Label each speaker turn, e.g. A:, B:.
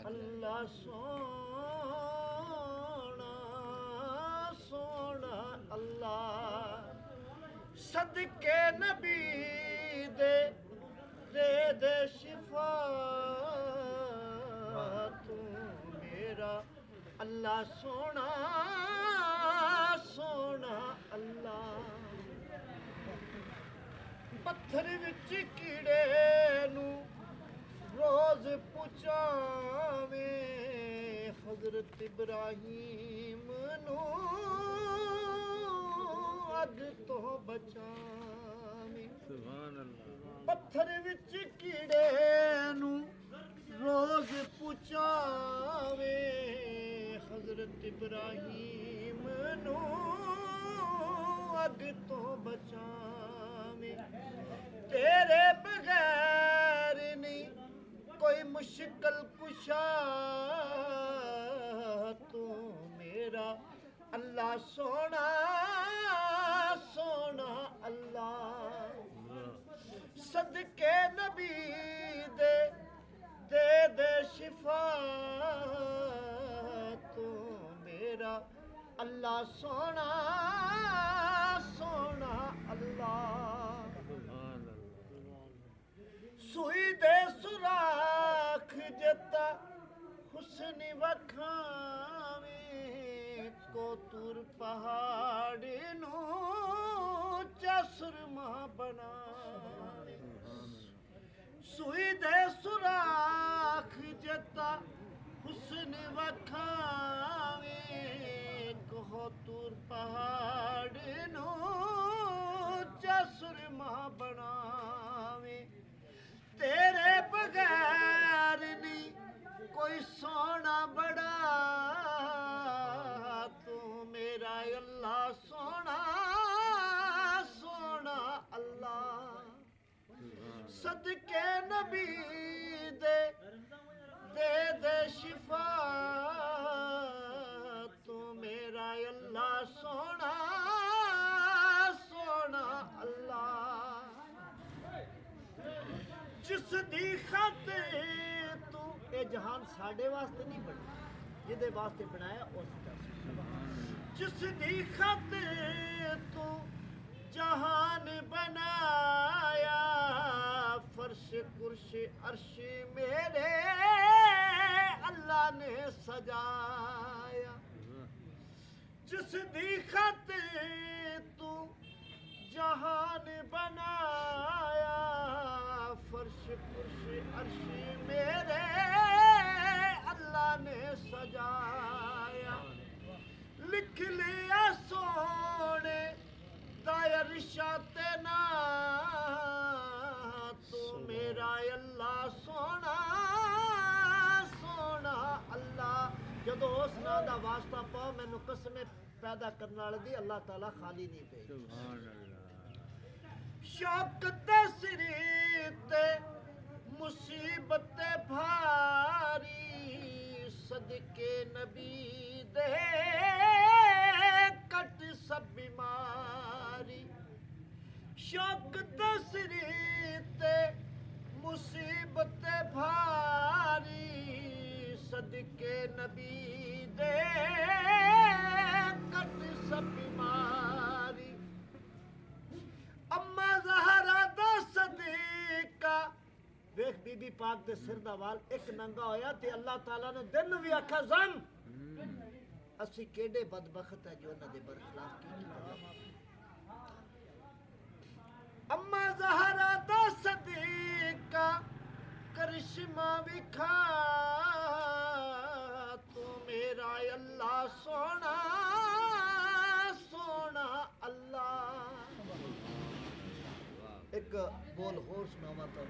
A: اللہ سونا سونا اللہ صدقے نبی دے دے شفا تو میرا اللہ سونا سونا اللہ پتھر وچ کیڑے نو روز پچاویں حضرت ابراہیم نو اگ تو بچاویں سبحان اللہ پتھر وچ کیڑے نو روز پچاویں حضرت ابراہیم نو اگ تو بچاویں تیرے بغیر نہیں کوئی مشکل کشا تو میرا اللہ سونا سونا اللہ صدقے نبی دے شفا تو میرا اللہ سونا سونا اللہ سوئی دے سوراخ جتا حسن وکھاویں کو تور پہاڑ نو چسرما بناویں سوئی دے سوراخ جتا حسن وکھاویں کو تور پہاڑ نو چسرما بناویں تیرے بغیر نہیں کوئی سونا بڑا تو میرا اللہ سونا سونا اللہ صدقے نبی دے شفا تو میرا اللہ سونا سونا اللہ جس دی خاطر تو اے جہان ساڑے واسطے نہیں بنا جدے واسطے بنایا اس طرح جس دی خاطر تو جہان بنایا فرش کرش عرش میرے اللہ نے سجایا جس دی خاطر تو جہان بنایا فرش پرش عرش میرے اللہ نے سجایا لکھ لیا سونے دائر شاتے نا تو میرا اللہ سونا سونا اللہ جدو اس نا دا واسطہ پاؤ میں نو قسم پیدا کرنا لدی اللہ تعالیٰ خالی نہیں پہ سبحان اللہ شوق تسریت مصیبت بھاری صدقے نبی دے کٹ سب بیماری شوق تسریت مصیبت بھاری صدقے نبی دے کٹ سب بیماری اما زہرا دا صدیقہ ویکھ بی بی پاک دے سر دا وال ایک ننگا ہویا تے اللہ تعالیٰ نے دن بھی آکھا زم اسی کیڑے بدبخت ہے جو انہاں دے برخلاف کی اما زہرا دا صدیقہ کرشمہ وکھا تو میرا اللہ سونا سونا اللہ ایک بول ہور سناوا تو